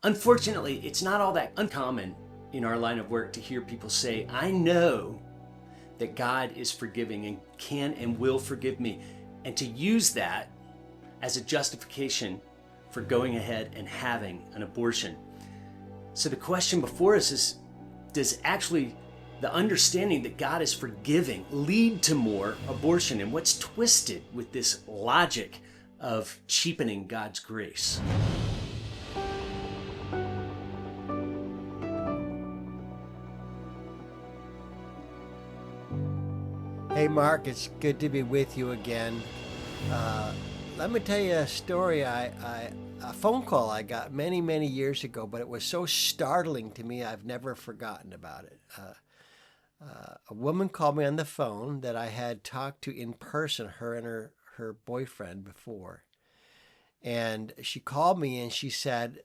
Unfortunately, it's not all that uncommon in our line of work to hear people say, I know that God is forgiving and can and will forgive me, and to use that as a justification for going ahead and having an abortion. So the question before us is, does actually the understanding that God is forgiving lead to more abortion? And what's twisted with this logic of cheapening God's grace? Hey Mark, it's good to be with you again. Let me tell you a story. A phone call I got many years ago, but it was so startling to me I've never forgotten about it. A woman called me on the phone that I had talked to in person, her and her boyfriend before. And she called me and she said,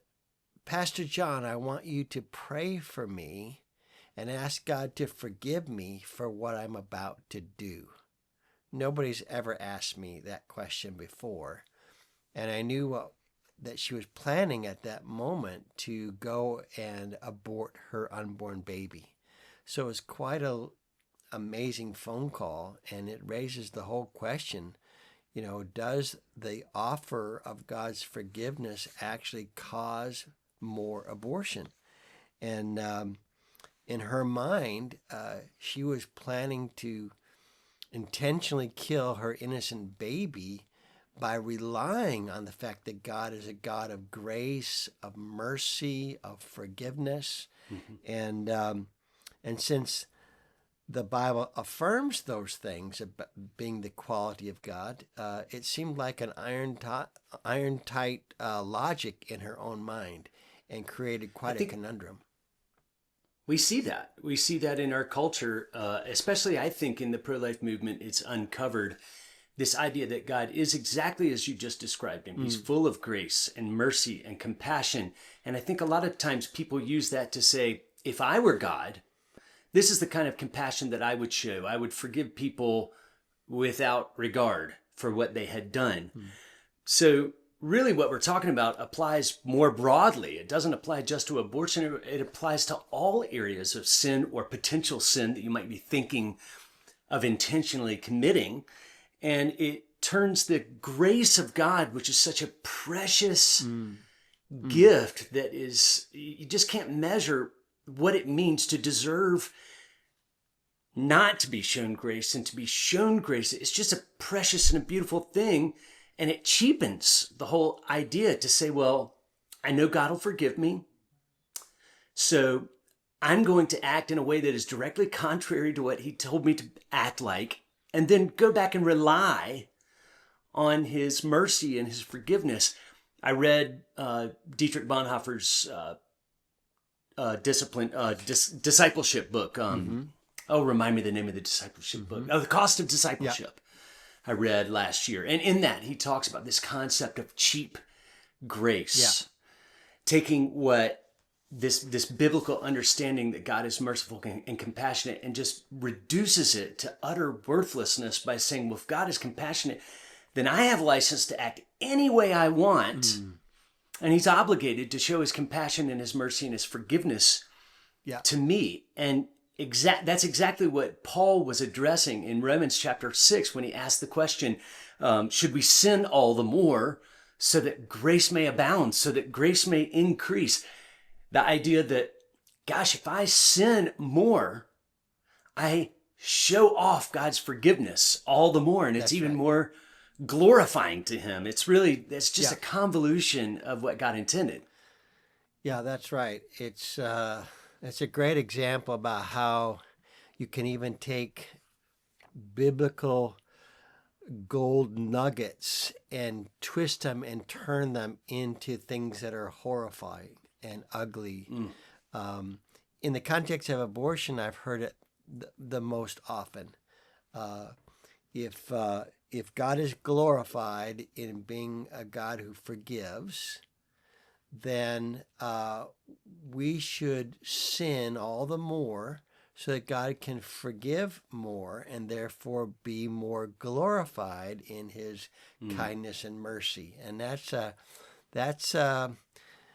Pastor John, I want you to pray for me and ask God to forgive me for what I'm about to do. Nobody's ever asked me that question before. And I knew that she was planning at that moment to go and abort her unborn baby. So it was quite an amazing phone call, and it raises the whole question, does the offer of God's forgiveness actually cause more abortion? And in her mind, she was planning to intentionally kill her innocent baby by relying on the fact that God is a God of grace, of mercy, of forgiveness. Mm-hmm. And since the Bible affirms those things, being the quality of God, it seemed like an iron-tight logic in her own mind, and created quite a conundrum. We see that. We see that in our culture, especially I think in the pro-life movement. It's uncovered this idea that God is exactly as you just described him. He's full of grace and mercy and compassion. And I think a lot of times people use that to say, if I were God, this is the kind of compassion that I would show. I would forgive people without regard for what they had done. So really what we're talking about applies more broadly. It doesn't apply just to abortion. It applies to all areas of sin or potential sin that you might be thinking of intentionally committing. And it turns the grace of God, which is such a precious gift that is, you just can't measure what it means to deserve not to be shown grace and to be shown grace. It's just a precious and a beautiful thing. And it cheapens the whole idea to say, well, I know God will forgive me, so I'm going to act in a way that is directly contrary to what he told me to act like, and then go back and rely on his mercy and his forgiveness. I read Dietrich Bonhoeffer's discipleship book. Remind me the name of the discipleship book. The Cost of Discipleship. I read last year. And in that, he talks about this concept of cheap grace. Taking what this biblical understanding that God is merciful and compassionate and just reduces it to utter worthlessness by saying, well, if God is compassionate, then I have license to act any way I want. And he's obligated to show his compassion and his mercy and his forgiveness to me. And that's exactly what Paul was addressing in Romans chapter 6 when he asked the question, should we sin all the more so that grace may abound, so that grace may increase? The idea that, gosh, if I sin more, I show off God's forgiveness all the more, and it's even more glorifying to him. It's just a convolution of what God intended. Yeah, that's right. It's a great example about how you can even take biblical gold nuggets and twist them and turn them into things that are horrifying and ugly. In the context of abortion, I've heard it the most often. If God is glorified in being a God who forgives, then we should sin all the more so that God can forgive more and therefore be more glorified in his kindness and mercy. And that's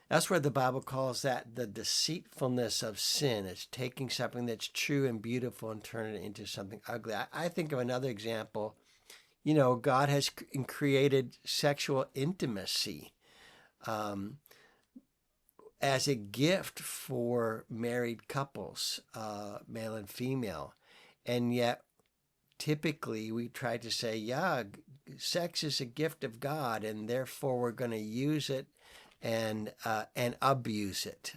That's where the Bible calls that the deceitfulness of sin. It's taking something that's true and beautiful and turning it into something ugly. I think of another example. God has created sexual intimacy as a gift for married couples, male and female. And yet, typically, we try to say, yeah, sex is a gift of God, and therefore we're going to use it and abuse it.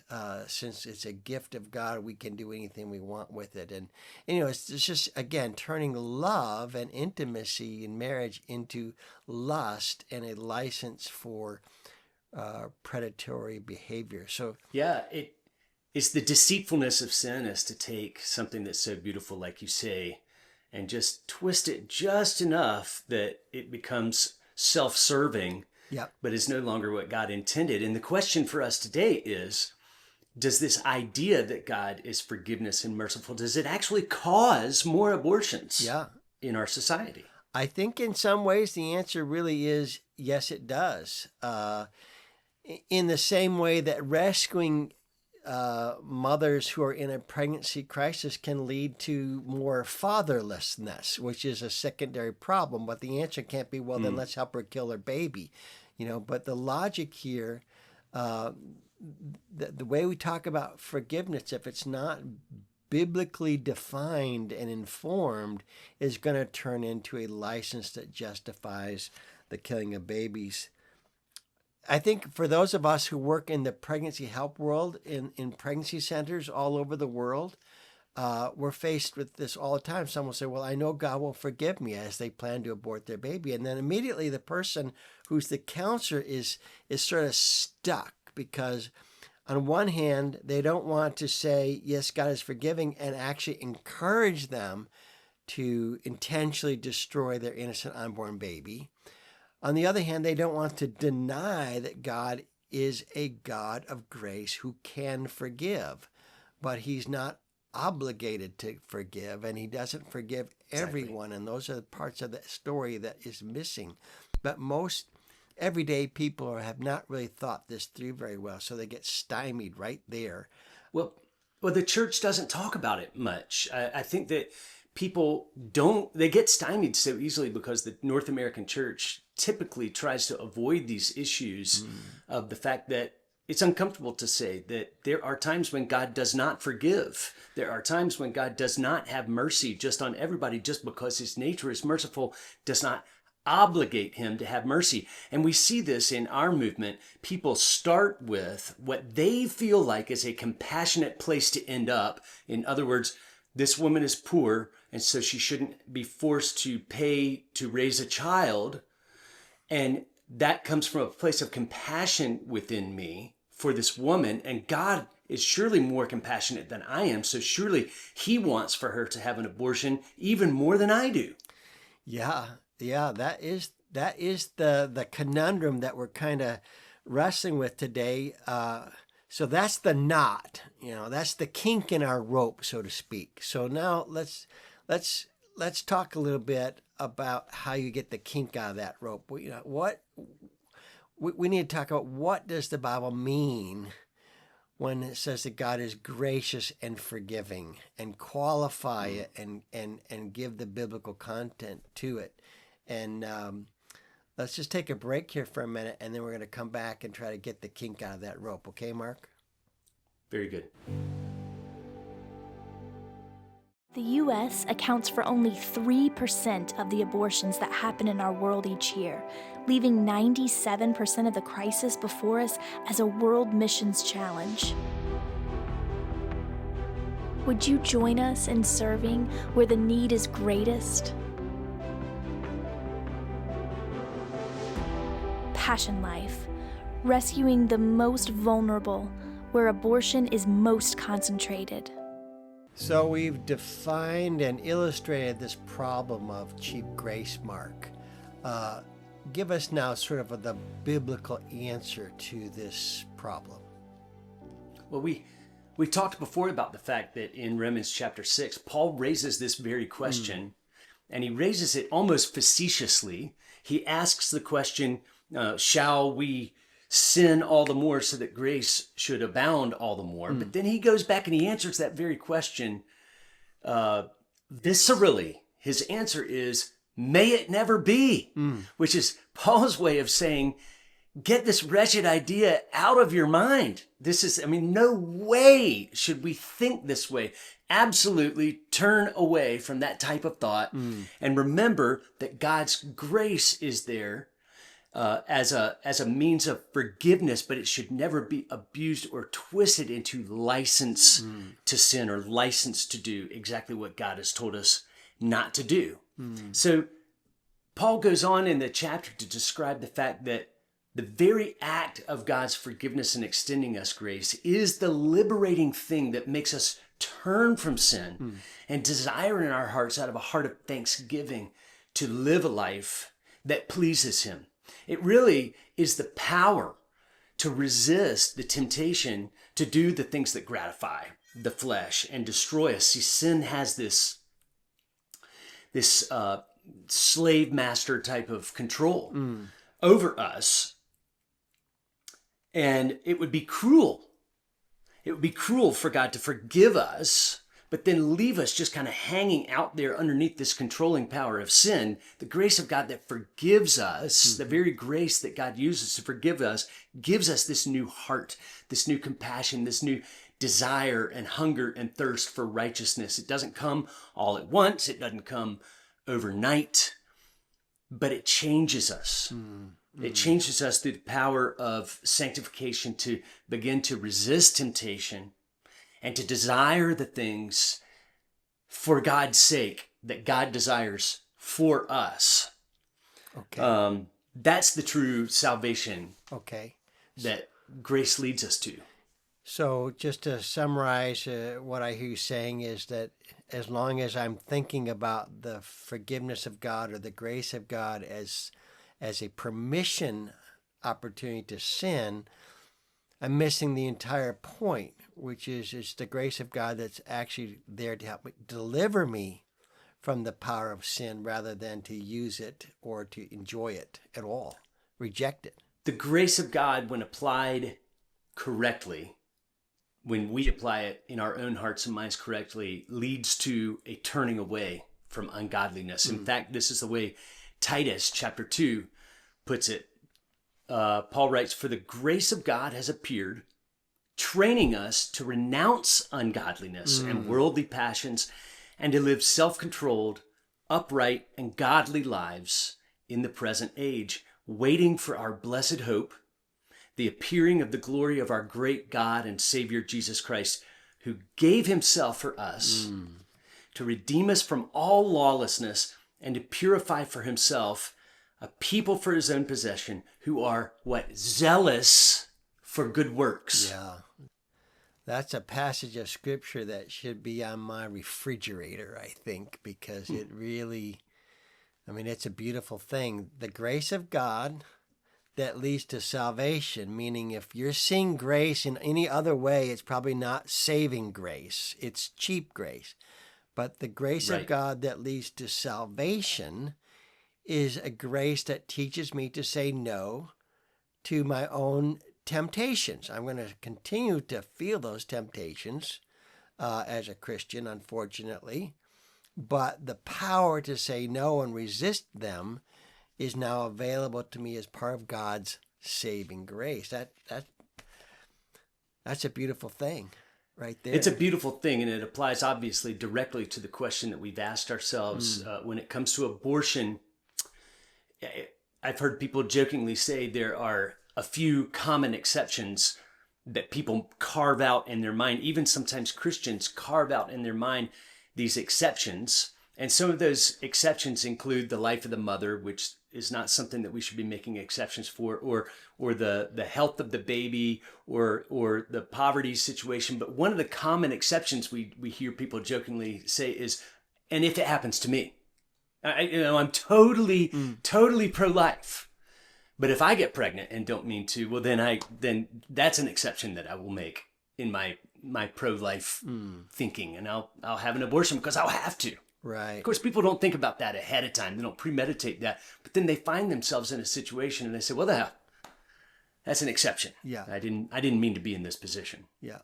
Since it's a gift of God, we can do anything we want with it. And it's just, again, turning love and intimacy in marriage into lust and a license for predatory behavior. So yeah, it's the deceitfulness of sin is to take something that's so beautiful, like you say, and just twist it just enough that it becomes self-serving, but is no longer what God intended. And the question for us today is, does this idea that God is forgiveness and merciful, does it actually cause more abortions in our society? I think in some ways the answer really is yes, it does. In the same way that rescuing mothers who are in a pregnancy crisis can lead to more fatherlessness, which is a secondary problem. But the answer can't be, well, then let's help her kill her baby. But the logic here, the way we talk about forgiveness, if it's not biblically defined and informed, is going to turn into a license that justifies the killing of babies. I think for those of us who work in the pregnancy help world, in pregnancy centers all over the world, we're faced with this all the time. Someone will say, well, I know God will forgive me, as they plan to abort their baby. And then immediately the person who's the counselor is sort of stuck, because on one hand, they don't want to say, yes, God is forgiving, and actually encourage them to intentionally destroy their innocent unborn baby. On the other hand, they don't want to deny that God is a God of grace who can forgive, but he's not obligated to forgive, and he doesn't forgive everyone. And those are the parts of the story that is missing. But most everyday people have not really thought this through very well, so they get stymied right there. Well, the church doesn't talk about it much. I think that people they get stymied so easily because the North American church typically tries to avoid these issues of the fact that it's uncomfortable to say that there are times when God does not forgive. There are times when God does not have mercy just on everybody, just because his nature is merciful does not obligate him to have mercy. And we see this in our movement. People start with what they feel like is a compassionate place to end up. In other words, this woman is poor, and so she shouldn't be forced to pay to raise a child. And that comes from a place of compassion within me for this woman. And God is surely more compassionate than I am. So surely he wants for her to have an abortion even more than I do. Yeah, that is the conundrum that we're kind of wrestling with today. So that's the knot, that's the kink in our rope, so to speak. So now let's talk a little bit about how you get the kink out of that rope. What we need to talk about, what does the Bible mean when it says that God is gracious and forgiving, and qualify it and give the biblical content to it. And let's just take a break here for a minute, and then we're going to come back and try to get the kink out of that rope. Okay, Mark? Very good. The U.S. accounts for only 3% of the abortions that happen in our world each year, leaving 97% of the crisis before us as a world missions challenge. Would you join us in serving where the need is greatest? PassionLife, rescuing the most vulnerable where abortion is most concentrated. So we've defined and illustrated this problem of cheap grace, Mark. Give us now sort of the biblical answer to this problem. Well, we talked before about the fact that in Romans chapter 6, Paul raises this very question, and he raises it almost facetiously. He asks the question, shall we sin all the more so that grace should abound all the more. But then he goes back and he answers that very question viscerally. His answer is, may it never be, which is Paul's way of saying, get this wretched idea out of your mind. No way should we think this way. Absolutely turn away from that type of thought and remember that God's grace is there as a means of forgiveness, but it should never be abused or twisted into license to sin or license to do exactly what God has told us not to do. So Paul goes on in the chapter to describe the fact that the very act of God's forgiveness and extending us grace is the liberating thing that makes us turn from sin and desire in our hearts out of a heart of thanksgiving to live a life that pleases him. It really is the power to resist the temptation to do the things that gratify the flesh and destroy us. See, sin has this slave master type of control over us. And it would be cruel. It would be cruel for God to forgive us, but then leave us just kind of hanging out there underneath this controlling power of sin. The grace of God that forgives us, the very grace that God uses to forgive us, gives us this new heart, this new compassion, this new desire and hunger and thirst for righteousness. It doesn't come all at once. It doesn't come overnight, but it changes us. It changes us through the power of sanctification to begin to resist temptation and to desire the things for God's sake that God desires for us. Okay. That's the true salvation Okay. that grace leads us to. So just to summarize, what I hear you saying is that as long as I'm thinking about the forgiveness of God or the grace of God as a permission opportunity to sin, I'm missing the entire point, which is it's the grace of God that's actually there to help me deliver me from the power of sin rather than to use it or to enjoy it at all, reject it. The grace of God, when applied correctly, when we apply it in our own hearts and minds correctly, leads to a turning away from ungodliness. In fact, this is the way Titus chapter 2 puts it. Paul writes, "For the grace of God has appeared, training us to renounce ungodliness and worldly passions and to live self-controlled, upright, and godly lives in the present age, waiting for our blessed hope, the appearing of the glory of our great God and Savior Jesus Christ, who gave himself for us to redeem us from all lawlessness and to purify for himself a people for his own possession who are what? Zealous for good works." Yeah. That's a passage of scripture that should be on my refrigerator, I think, because it really, it's a beautiful thing. The grace of God that leads to salvation, meaning if you're seeing grace in any other way, it's probably not saving grace. It's cheap grace. But the grace of God that leads to salvation is a grace that teaches me to say no to my own temptations. I'm going to continue to feel those temptations as a Christian, unfortunately, but the power to say no and resist them is now available to me as part of God's saving grace. That's a beautiful thing right there. It's a beautiful thing, and it applies obviously directly to the question that we've asked ourselves when it comes to abortion. I've heard people jokingly say there are a few common exceptions that people carve out in their mind. Even sometimes Christians carve out in their mind these exceptions. And some of those exceptions include the life of the mother, which is not something that we should be making exceptions for, or the health of the baby, or the poverty situation. But one of the common exceptions we hear people jokingly say is, and if it happens to me. I'm totally pro-life. But if I get pregnant and don't mean to, well, then that's an exception that I will make in my pro-life thinking, and I'll have an abortion because I'll have to. Right. Of course, people don't think about that ahead of time. They don't premeditate that. But then they find themselves in a situation and they say, well, That's an exception. Yeah. I didn't mean to be in this position. Yeah.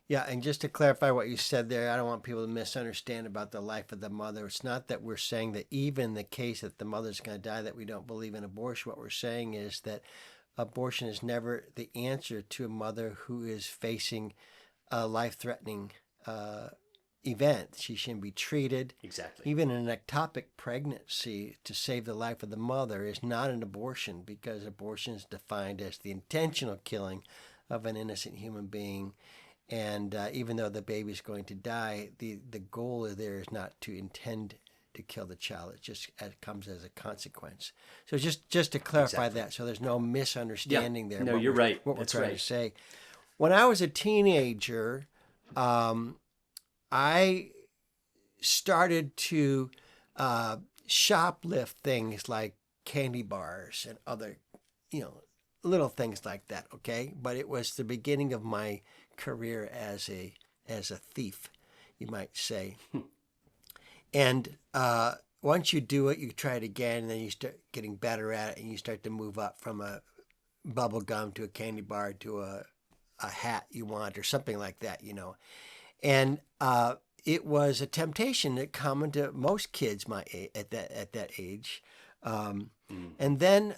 Yeah, and just to clarify what you said there, I don't want people to misunderstand about the life of the mother. It's not that we're saying that even in the case that the mother's going to die, that we don't believe in abortion. What we're saying is that abortion is never the answer to a mother who is facing a life-threatening event. She shouldn't be treated. Exactly. Even an ectopic pregnancy to save the life of the mother is not an abortion, because abortion is defined as the intentional killing of an innocent human being. And even though the baby's going to die, the goal there is not to intend to kill the child. It comes as a consequence. So just to clarify that, so there's no misunderstanding there. No, you're right. What That's we're trying right. to say. When I was a teenager, I started to shoplift things like candy bars and other, little things like that. Okay, but it was the beginning of my career as a thief, you might say. And once you do it, you try it again, and then you start getting better at it, and you start to move up from a bubble gum to a candy bar to a hat you want, or something like that, And it was a temptation that common to most kids at that age. And then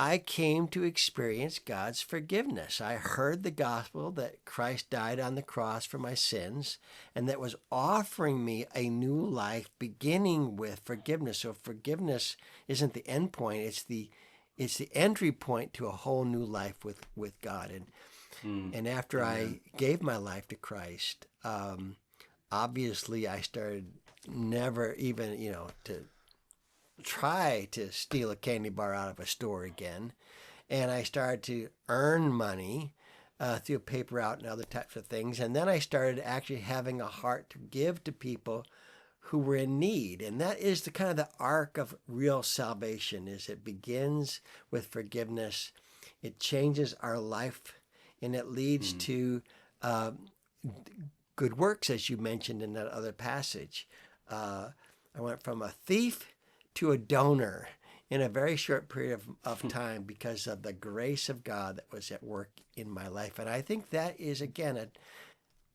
I came to experience God's forgiveness. I heard the gospel that Christ died on the cross for my sins, and that was offering me a new life, beginning with forgiveness. So forgiveness isn't the end point; it's the entry point to a whole new life with God. And after I gave my life to Christ, obviously I started never even to try to steal a candy bar out of a store again. And I started to earn money through paper route and other types of things. And then I started actually having a heart to give to people who were in need. And that is the kind of the arc of real salvation. Is it begins with forgiveness. It changes our life, and it leads to good works, as you mentioned in that other passage. I went from a thief to a donor in a very short period of time because of the grace of God that was at work in my life. And I think that is, again,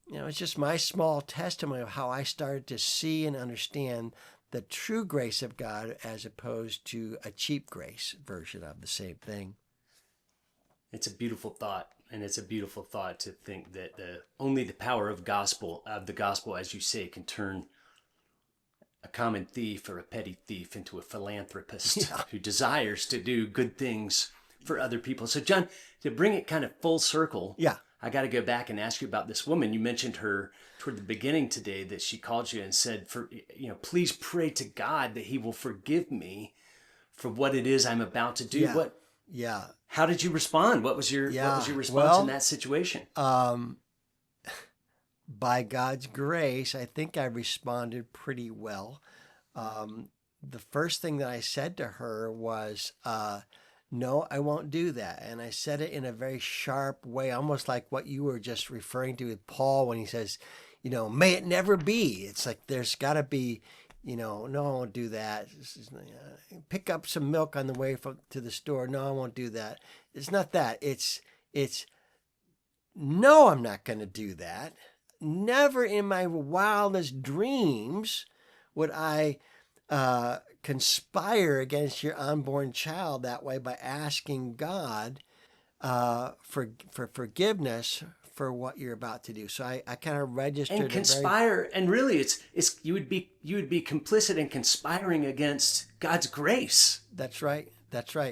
it's just my small testimony of how I started to see and understand the true grace of God as opposed to a cheap grace version of the same thing. It's a beautiful thought. And it's a beautiful thought to think that only the power of the gospel, as you say, can turn a common thief or a petty thief into a philanthropist who desires to do good things for other people. So, John, to bring it kind of full circle, I got to go back and ask you about this woman. You mentioned her toward the beginning today, that she called you and said, please pray to God that he will forgive me for what it is I'm about to do. How did you respond? What was your response in that situation? By God's grace, I think I responded pretty well. The first thing that I said to her was, no, I won't do that. And I said it in a very sharp way, almost like what you were just referring to with Paul when he says, may it never be. It's like there's got to be, no, I won't do that. Pick up some milk on the way to the store. No, I won't do that. It's not that. It's no, I'm not going to do that. Never in my wildest dreams would I conspire against your unborn child that way by asking God for forgiveness for what you're about to do. So I kind of registered and conspire, and really it's you would be complicit in conspiring against God's grace. That's right.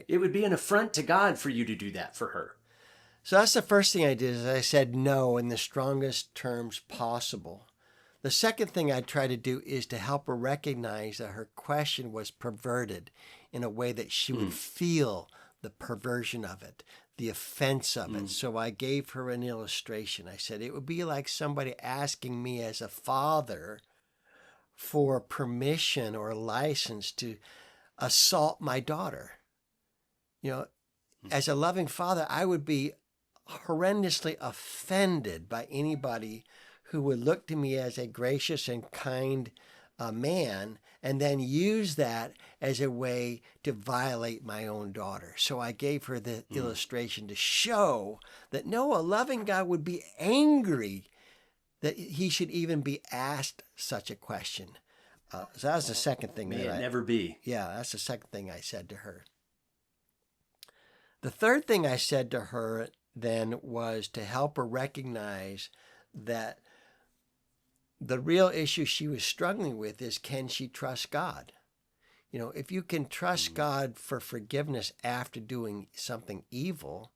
It would be an affront to God for you to do that for her. So that's the first thing I did, is I said no in the strongest terms possible. The second thing I tried to do is to help her recognize that her question was perverted in a way that she would feel the perversion of it, the offense of it. So I gave her an illustration. I said it would be like somebody asking me as a father for permission or license to assault my daughter. As a loving father, I would be horrendously offended by anybody who would look to me as a gracious and kind man and then use that as a way to violate my own daughter. So I gave her the illustration to show that no, a loving God would be angry that he should even be asked such a question. So that was the second thing. May it never be. Yeah, that's the second thing I said to her. The third thing I said to her then was to help her recognize that the real issue she was struggling with is, can she trust God? You know, if you can trust God for forgiveness after doing something evil,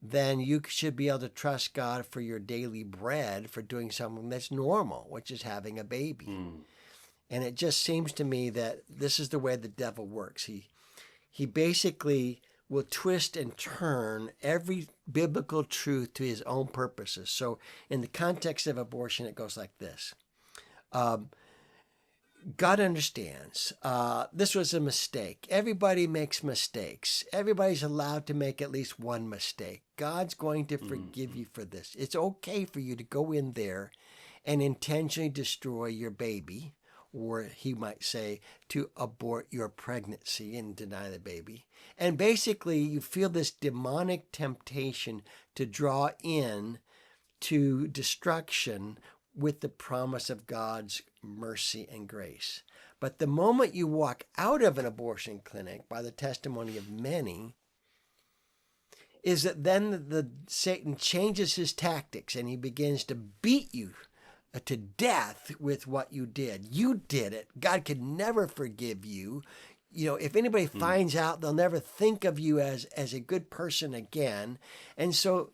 then you should be able to trust God for your daily bread for doing something that's normal, which is having a baby. And it just seems to me that this is the way the devil works. He basically will twist and turn every biblical truth to his own purposes. So in the context of abortion, it goes like this. God understands. This was a mistake. Everybody makes mistakes. Everybody's allowed to make at least one mistake. God's going to forgive you for this. It's okay for you to go in there and intentionally destroy your baby, or he might say to abort your pregnancy and deny the baby. And basically you feel this demonic temptation to draw in to destruction with the promise of God's mercy and grace. But the moment you walk out of an abortion clinic, by the testimony of many, is that then Satan changes his tactics and he begins to beat you to death with what you did. You did it. God could never forgive you. You know, if anybody finds out, they'll never think of you as a good person again. And so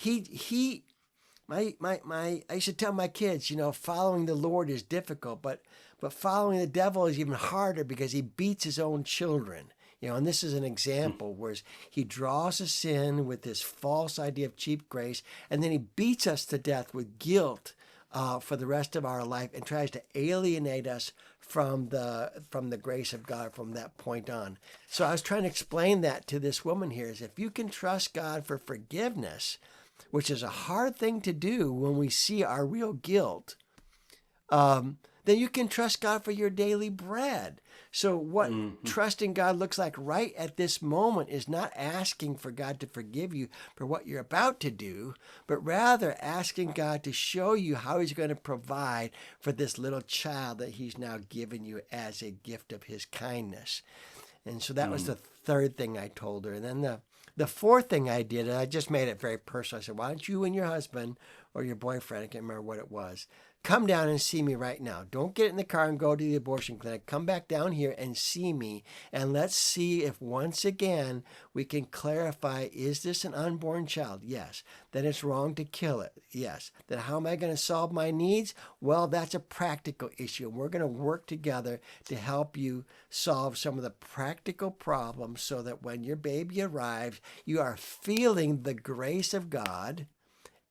I used to tell my kids, you know, following the Lord is difficult, but following the devil is even harder because he beats his own children. You know, and this is an example where he draws us in with this false idea of cheap grace, and then he beats us to death with guilt for the rest of our life and tries to alienate us from the grace of God from that point on. So I was trying to explain that to this woman here, is if you can trust God for forgiveness, which is a hard thing to do when we see our real guilt, then you can trust God for your daily bread. So what trusting God looks like right at this moment is not asking for God to forgive you for what you're about to do, but rather asking God to show you how he's going to provide for this little child that he's now given you as a gift of his kindness. And so that was the third thing I told her. And then the fourth thing I did, and I just made it very personal. I said, why don't you and your husband or your boyfriend, I can't remember what it was, come down and see me right now. Don't get in the car and go to the abortion clinic. Come back down here and see me. And let's see if once again we can clarify, is this an unborn child? Yes. Then it's wrong to kill it? Yes. Then how am I going to solve my needs? Well, that's a practical issue. And we're going to work together to help you solve some of the practical problems so that when your baby arrives, you are feeling the grace of God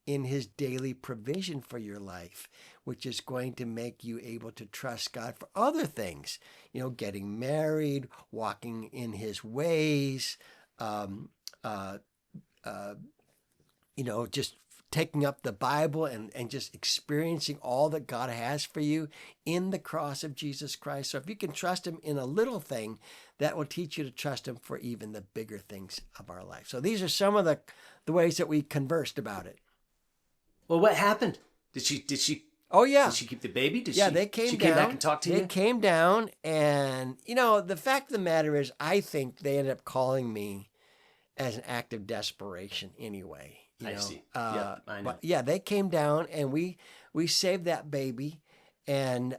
in his daily provision for your life, which is going to make you able to trust God for other things, you know, getting married, walking in his ways, you know, just taking up the Bible and just experiencing all that God has for you in the cross of Jesus Christ. So if you can trust him in a little thing, that will teach you to trust him for even the bigger things of our life. So these are some of the ways that we conversed about it. Well, what happened? Did she? Oh yeah. Did she keep the baby? They came down. She came back and talked to you? They came down, and you know, the fact of the matter is, I think they ended up calling me as an act of desperation anyway. I see. Yeah, I know. But yeah, they came down, and we saved that baby, and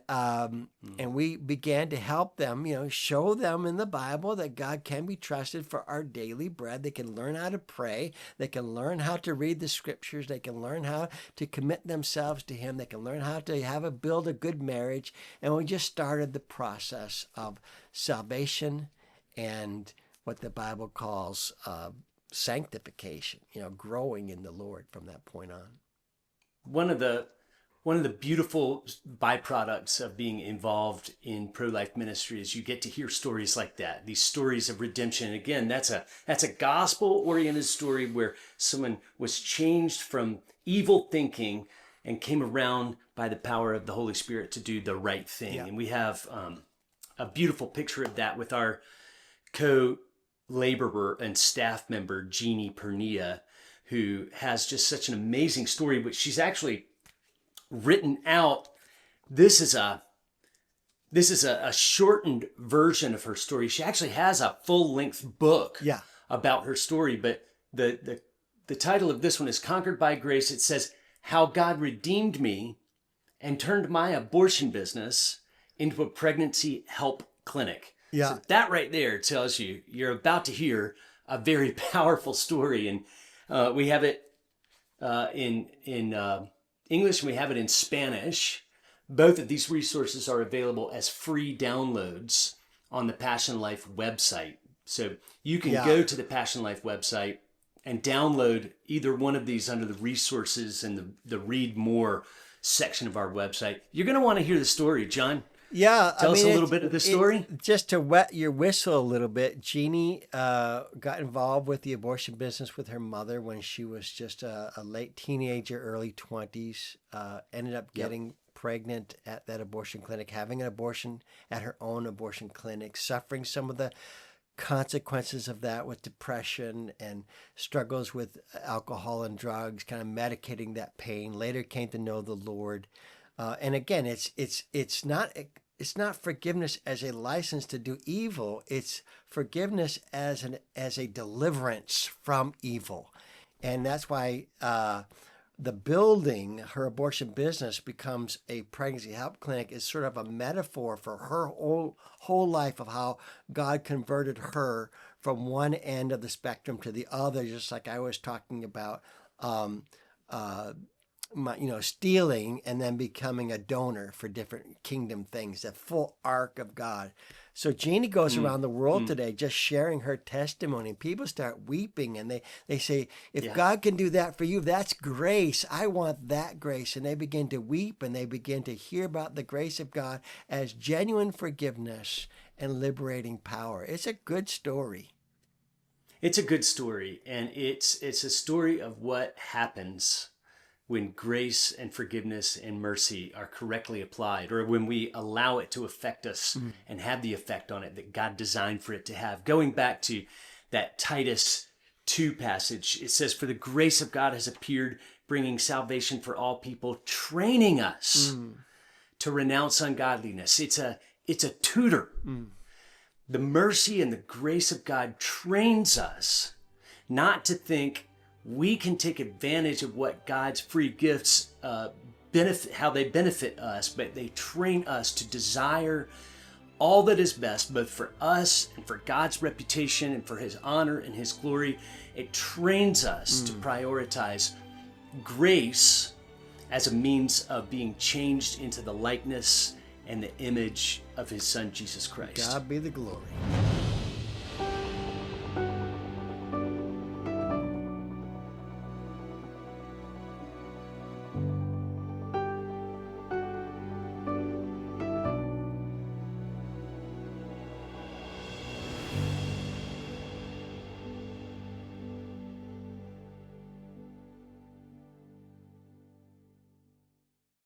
we began to help them, you know, show them in the Bible that God can be trusted for our daily bread. They can learn how to pray. They can learn how to read the scriptures. They can learn how to commit themselves to him. They can learn how to build a good marriage. And we just started the process of salvation and what the Bible calls sanctification, you know, growing in the Lord from that point on. One of the beautiful byproducts of being involved in pro-life ministry is you get to hear stories like that, these stories of redemption. And again, that's a gospel-oriented story where someone was changed from evil thinking and came around by the power of the Holy Spirit to do the right thing. Yeah. And we have a beautiful picture of that with our co-laborer and staff member, Jeannie Pernia, who has just such an amazing story, but she's actually written out. This is a shortened version of her story. She actually has a full-length book about her story, but the title of this one is Conquered by Grace. It says, How God Redeemed Me and Turned My Abortion Business into a Pregnancy Help Clinic. Yeah. So that right there tells you you're about to hear a very powerful story. And we have it in English, and we have it in Spanish. Both of these resources are available as free downloads on the PassionLife website. So you can go to the PassionLife website and download either one of these under the resources and the read more section of our website. You're going to want to hear the story, John. Yeah. Tell us a little bit of the story. Just to wet your whistle a little bit, Jeannie got involved with the abortion business with her mother when she was just a late teenager, early 20s, ended up getting pregnant at that abortion clinic, having an abortion at her own abortion clinic, suffering some of the consequences of that with depression and struggles with alcohol and drugs, kind of medicating that pain. Later came to know the Lord. And again, it's not forgiveness as a license to do evil. It's forgiveness as a deliverance from evil. And that's why the building, her abortion business, becomes a pregnancy help clinic, is sort of a metaphor for her whole life of how God converted her from one end of the spectrum to the other, just like I was talking about, stealing and then becoming a donor for different kingdom things, the full arc of God. So Jeannie goes around the world today just sharing her testimony. People start weeping and they say, if God can do that for you, that's grace. I want that grace. And they begin to weep and they begin to hear about the grace of God as genuine forgiveness and liberating power. It's a good story. It's a good story. And it's a story of what happens when grace and forgiveness and mercy are correctly applied, or when we allow it to affect us and have the effect on it that God designed for it to have. Going back to that Titus 2 passage, it says, For the grace of God has appeared, bringing salvation for all people, training us to renounce ungodliness. It's a tutor. The mercy and the grace of God trains us not to think we can take advantage of what God's free gifts benefit, how they benefit us, but they train us to desire all that is best, both for us and for God's reputation and for His honor and His glory. It trains us to prioritize grace as a means of being changed into the likeness and the image of His Son, Jesus Christ. God be the glory.